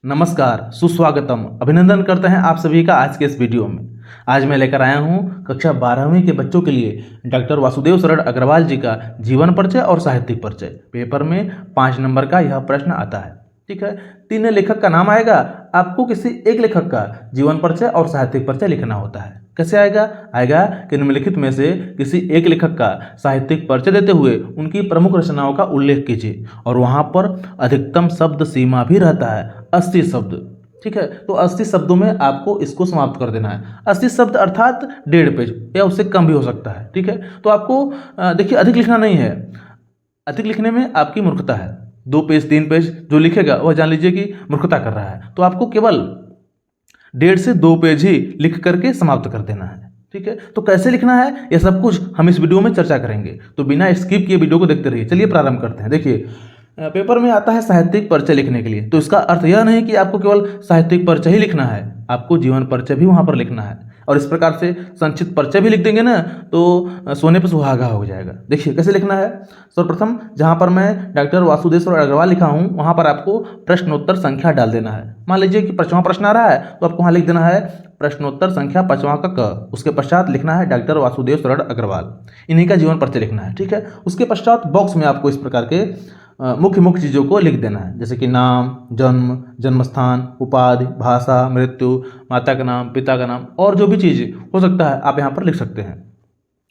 नमस्कार, सुस्वागतम, अभिनंदन करते हैं आप सभी का आज के इस वीडियो में। आज मैं लेकर आया हूं कक्षा 12वीं के बच्चों के लिए डॉक्टर वासुदेव शरण अग्रवाल जी का जीवन परिचय और साहित्यिक परिचय। पेपर में 5 नंबर का यह प्रश्न आता है। ठीक है, 3 लेखक का नाम आएगा, आपको किसी एक लेखक का जीवन परिचय और साहित्यिक परिचय लिखना होता है। कैसे आएगा कि निम्नलिखित में से किसी एक लेखक का साहित्यिक परिचय देते हुए उनकी प्रमुख रचनाओं का उल्लेख कीजिए और वहां पर अधिकतम शब्द सीमा भी रहता है 80 शब्द। ठीक है, तो 80 शब्दों में आपको इसको समाप्त कर देना है। 80 शब्द अर्थात 1.5 पेज या उससे कम भी हो सकता है। ठीक है, तो आपको देखिए अधिक लिखना नहीं है। अधिक लिखने में आपकी मूर्खता है। 2 पेज 3 पेज जो लिखेगा वह जान लीजिए कि मूर्खता कर रहा है। तो आपको केवल 1.5 से 2 पेज ही लिख करके समाप्त कर देना है। ठीक है, तो कैसे लिखना है यह सब कुछ हम इस वीडियो में चर्चा करेंगे, तो बिना स्किप किए वीडियो को देखते रहिए। चलिए प्रारंभ करते हैं। देखिए, पेपर में आता है साहित्यिक परिचय लिखने के लिए, तो इसका अर्थ यह नहीं कि आपको केवल साहित्यिक परिचय ही लिखना है, आपको जीवन परिचय भी वहां पर लिखना है। और इस प्रकार से संक्षिप्त परिचय भी लिख देंगे ना तो सोने पर सुहागा हो जाएगा। देखिए कैसे लिखना है। सर्वप्रथम जहां पर मैं डॉक्टर वासुदेव शरण अग्रवाल लिखा हूं वहां पर आपको प्रश्नोत्तर संख्या डाल देना है। मान लीजिए कि 5वां प्रश्न आ रहा है तो आपको वहां लिख देना है प्रश्नोत्तर संख्या 5वां का क। उसके पश्चात लिखना है डॉक्टर वासुदेव शरण अग्रवाल, इन्हीं का जीवन परिचय लिखना है। ठीक है, उसके पश्चात बॉक्स में आपको इस प्रकार के मुख्य चीज़ों को लिख देना है, जैसे कि नाम, जन्म, जन्मस्थान, उपाधि, भाषा, मृत्यु, माता का नाम, पिता का नाम और जो भी चीज़ हो सकता है आप यहाँ पर लिख सकते हैं।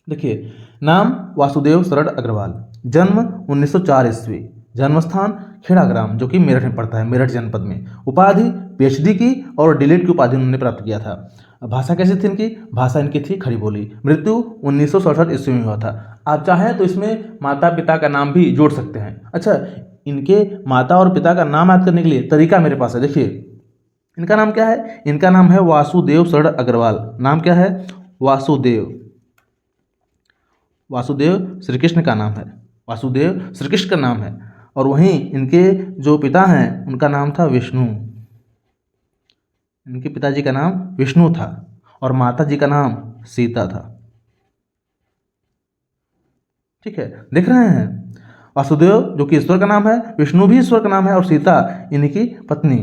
देखिए, नाम वासुदेव शरण अग्रवाल, जन्म 1904 ईस्वी, जन्मस्थान खेड़ा ग्राम जो कि मेरठ में पड़ता है, मेरठ जनपद में। उपाधि पीएचडी की और डीलिट की उपाधि उन्होंने प्राप्त किया था। भाषा कैसी थी इनकी? भाषा इनकी थी खड़ी बोली। मृत्यु 1967 ईस्वी में हुआ था। आप चाहें तो इसमें माता पिता का नाम भी जोड़ सकते हैं। अच्छा, इनके माता और पिता का नाम याद करने के लिए तरीका मेरे पास है। देखिए, इनका नाम क्या है? इनका नाम है वासुदेव शरण अग्रवाल। नाम क्या है? वासुदेव। वासुदेव श्री कृष्ण का नाम है, वासुदेव श्री कृष्ण का नाम है। और वहीं इनके जो पिता हैं उनका नाम था विष्णु। इनके पिताजी का नाम विष्णु था और माता जी का नाम सीता था। ठीक है, देख रहे हैं, वासुदेव जो कि ईश्वर का नाम है, विष्णु भी ईश्वर का नाम है और सीता इनकी पत्नी।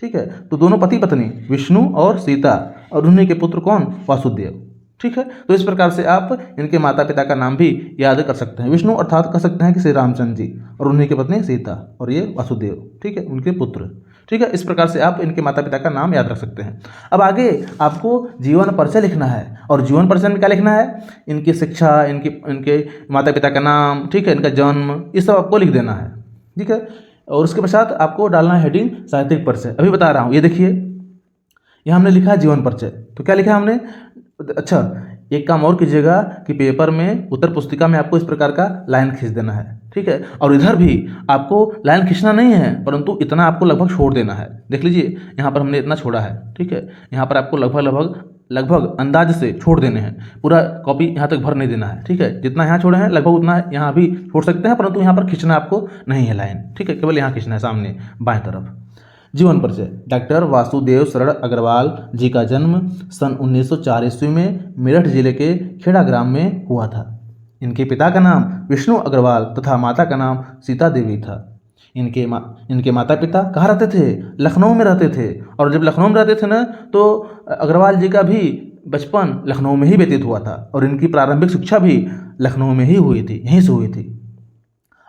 ठीक है, तो दोनों पति पत्नी विष्णु और सीता, और उन्हीं के पुत्र कौन? वासुदेव। ठीक है, तो इस प्रकार से आप इनके माता पिता का नाम भी याद कर सकते हैं। विष्णु अर्थात कह सकते हैं कि श्री रामचंद्र जी, और उन्हीं की पत्नी सीता, और ये वासुदेव। ठीक है, उनके पुत्र। ठीक है, इस प्रकार से आप इनके माता पिता का नाम याद रख सकते हैं। अब आगे आपको जीवन परिचय लिखना है, और जीवन परिचय में क्या लिखना है? इनकी शिक्षा, इनके माता पिता का नाम, ठीक है, इनका जन्म, ये सब आपको लिख देना है। ठीक है, और उसके पश्चात आपको डालना है हेडिंग साहित्यिक परिचय। अभी बता रहा हूँ, ये देखिए यहाँ हमने लिखा है जीवन परिचय, तो क्या लिखा है हमने? अच्छा, एक काम और कीजिएगा कि पेपर में उत्तर पुस्तिका में आपको इस प्रकार का लाइन खींच देना है। ठीक है, और इधर भी आपको लाइन खींचना नहीं है, परंतु इतना आपको लगभग छोड़ देना है। देख लीजिए, यहाँ पर हमने इतना छोड़ा है। ठीक है, यहाँ पर आपको लगभग अंदाज से छोड़ देने हैं। पूरा कॉपी यहाँ तक भर नहीं देना है। ठीक है, जितना यहाँ छोड़े हैं लगभग उतना यहाँ भी छोड़ सकते हैं, परंतु यहाँ पर खींचना आपको नहीं है लाइन। ठीक है, केवल यहाँ खींचना है सामने बाएं तरफ। जीवन परिचय। डॉक्टर वासुदेव शरण अग्रवाल जी का जन्म सन 1904 ईस्वी में मेरठ जिले के खेड़ा ग्राम में हुआ था। इनके पिता का नाम विष्णु अग्रवाल तथा माता का नाम सीता देवी था। इनके माता पिता कहाँ रहते थे? लखनऊ में रहते थे। और जब लखनऊ में रहते थे ना, तो अग्रवाल जी का भी बचपन लखनऊ में ही व्यतीत हुआ था, और इनकी प्रारंभिक शिक्षा भी लखनऊ में ही हुई थी, यहीं से हुई थी।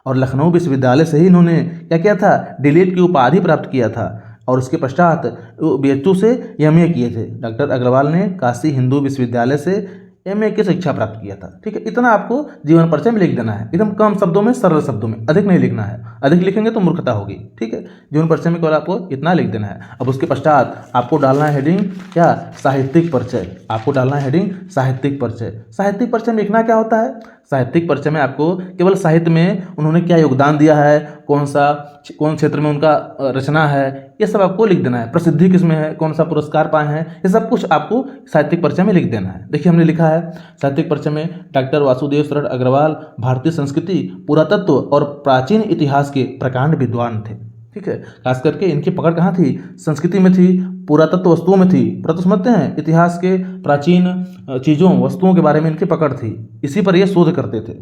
और लखनऊ विश्वविद्यालय से ही इन्होंने क्या किया था? डीलिट की उपाधि प्राप्त किया था, और उसके पश्चात बीएचयू से एमए किए थे। डॉक्टर अग्रवाल ने काशी हिंदू विश्वविद्यालय से एमए की शिक्षा प्राप्त किया था। ठीक है, इतना आपको जीवन परिचय में लिख देना है, एकदम कम शब्दों में, सरल शब्दों में, अधिक नहीं लिखना है। अधिक लिखेंगे तो मूर्खता होगी। ठीक है, जीवन परिचय में केवल आपको इतना लिख देना है। अब उसके पश्चात आपको डालना है हेडिंग क्या? साहित्यिक परिचय। आपको डालना है हेडिंग साहित्यिक परिचय। साहित्यिक परिचय में लिखना क्या होता है? साहित्यिक परिचय में आपको केवल साहित्य में उन्होंने क्या योगदान दिया है, कौन क्षेत्र में उनका रचना है, ये सब आपको लिख देना है। प्रसिद्धि किसमें है, कौन सा पुरस्कार पाए हैं, ये सब कुछ आपको साहित्यिक परिचय में लिख देना है। देखिए, हमने लिखा है साहित्यिक परिचय में डॉक्टर वासुदेव शरण अग्रवाल भारतीय संस्कृति, पुरातत्व और प्राचीन इतिहास के प्रकांड विद्वान थे। ठीक है, खास करके इनकी पकड़ कहाँ थी? संस्कृति में थी, पुरातत्व वस्तुओं में थी। पुरातत्व समझते हैं, इतिहास के प्राचीन चीज़ों, वस्तुओं के बारे में इनकी पकड़ थी, इसी पर ये शोध करते थे।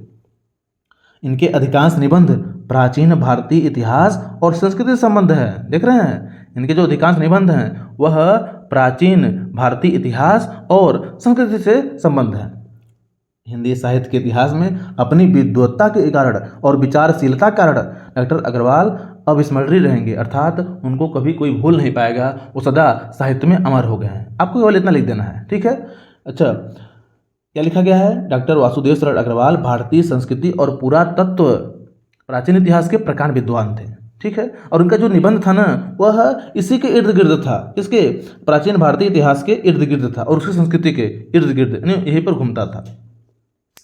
इनके अधिकांश निबंध प्राचीन भारतीय इतिहास और संस्कृति से संबंध है। देख रहे हैं, इनके जो अधिकांश निबंध हैं वह प्राचीन भारतीय इतिहास और संस्कृति से संबंध है। हिंदी साहित्य के इतिहास में अपनी विद्वत्ता के कारण और विचारशीलता के कारण डॉक्टर अग्रवाल अविस्मरणीय रहेंगे, अर्थात उनको कभी कोई भूल नहीं पाएगा, वो सदा साहित्य में अमर हो गए हैं। आपको केवल इतना लिख देना है, ठीक है। अच्छा, क्या लिखा गया है? डॉक्टर वासुदेव शरण अग्रवाल भारतीय संस्कृति और पुरातत्व प्राचीन इतिहास के प्रकांड विद्वान थे, ठीक है। और उनका जो निबंध था ना वह इसी के इर्द गिर्द था, किसके? प्राचीन भारतीय इतिहास के इर्द गिर्द था और उसकी संस्कृति के इर्द गिर्द यहीं पर घूमता था,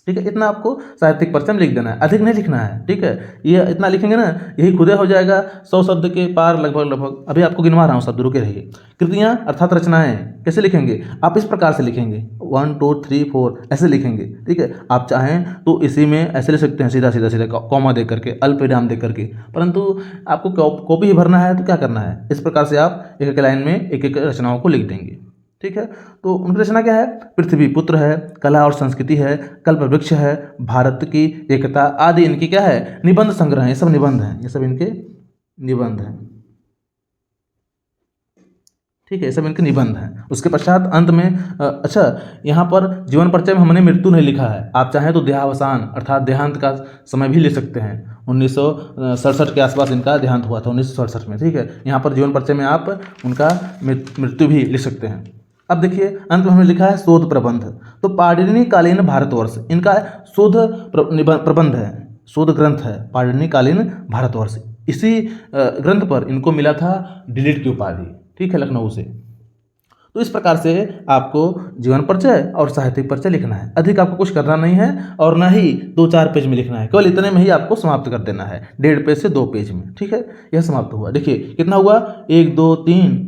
ठीक है। इतना आपको साहित्यिक परिचय में लिख देना है, अधिक नहीं लिखना है, ठीक है। ये इतना लिखेंगे ना यही खुदे हो जाएगा 100 शब्द के पार लगभग। अभी आपको गिनवा रहा हूँ शब्द, रुके रहिए। कृतियाँ अर्थात रचनाएं कैसे लिखेंगे? आप इस प्रकार से लिखेंगे 1 2 3 4 ऐसे लिखेंगे, ठीक है। आप चाहें तो इसी में ऐसे लिख सकते हैं, सीधा कॉमा दे करके, अल्प विराम दे करके, परंतु आपको कॉपी ही भरना है तो क्या करना है, इस प्रकार से आप एक एक लाइन में एक एक रचनाओं को लिख देंगे, ठीक है। तो उनकी रचना क्या है? पृथ्वी पुत्र है, कला और संस्कृति है, कल्प वृक्ष है, भारत की एकता आदि इनकी क्या है? निबंध संग्रह है। ये सब निबंध हैं, ये सब इनके निबंध हैं, ठीक है। ये सब इनके निबंध हैं। उसके पश्चात अंत में अच्छा, यहाँ पर जीवन परिचय में हमने मृत्यु नहीं लिखा है। आप चाहें तो देहावसान अर्थात देहांत का समय भी ले सकते हैं। 1967 के आसपास इनका देहांत हुआ था, 1967 में, ठीक है। यहाँ पर जीवन परिचय में आप उनका मृत्यु भी लिख सकते हैं। अब देखिए अंत में हमने लिखा है शोध प्रबंध। तो पाणिनि कालीन भारतवर्ष इनका शोध प्रबंध है, शोध ग्रंथ है पाणिनि कालीन भारतवर्ष। इसी ग्रंथ पर इनको मिला था डिलीट की उपाधि, ठीक है, लखनऊ से। तो इस प्रकार से आपको जीवन परिचय और साहित्यिक परिचय लिखना है। अधिक आपको कुछ करना नहीं है और ना ही 2-4 पेज में लिखना है, केवल इतने में ही आपको समाप्त कर देना है, 1.5 पेज से 2 पेज में, ठीक है। यह समाप्त हुआ। देखिए कितना हुआ, 1 2 3,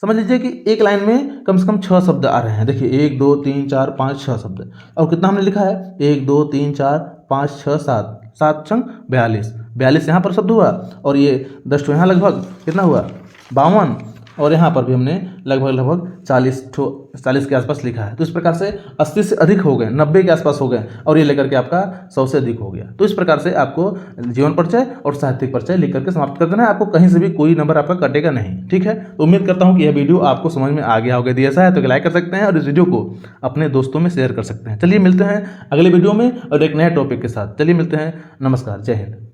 समझ लीजिए कि एक लाइन में कम से कम 6 शब्द आ रहे हैं। देखिए 1 2 3 4 5 6 शब्द। और कितना हमने लिखा है? 1 2 3 4 5 6 7, 7 छंग 42 यहाँ पर शब्द हुआ। और ये 10 यहाँ लगभग कितना हुआ? 52। और यहाँ पर भी हमने लगभग 40 के आसपास लिखा है। तो इस प्रकार से 80 से अधिक हो गए, 90 के आसपास हो गए, और ये लेकर के आपका 100 से अधिक हो गया। तो इस प्रकार से आपको जीवन परिचय और साहित्यिक परिचय लिख करके समाप्त कर देना है। आपको कहीं से भी कोई नंबर आपका कटेगा नहीं, ठीक है। तो उम्मीद करता हूँ कि यह वीडियो आपको समझ में आ गया होगा। यदि ऐसा है तो लाइक कर सकते हैं और इस वीडियो को अपने दोस्तों में शेयर कर सकते हैं। चलिए मिलते हैं अगले वीडियो में और एक नए टॉपिक के साथ। चलिए मिलते हैं, नमस्कार, जय हिंद।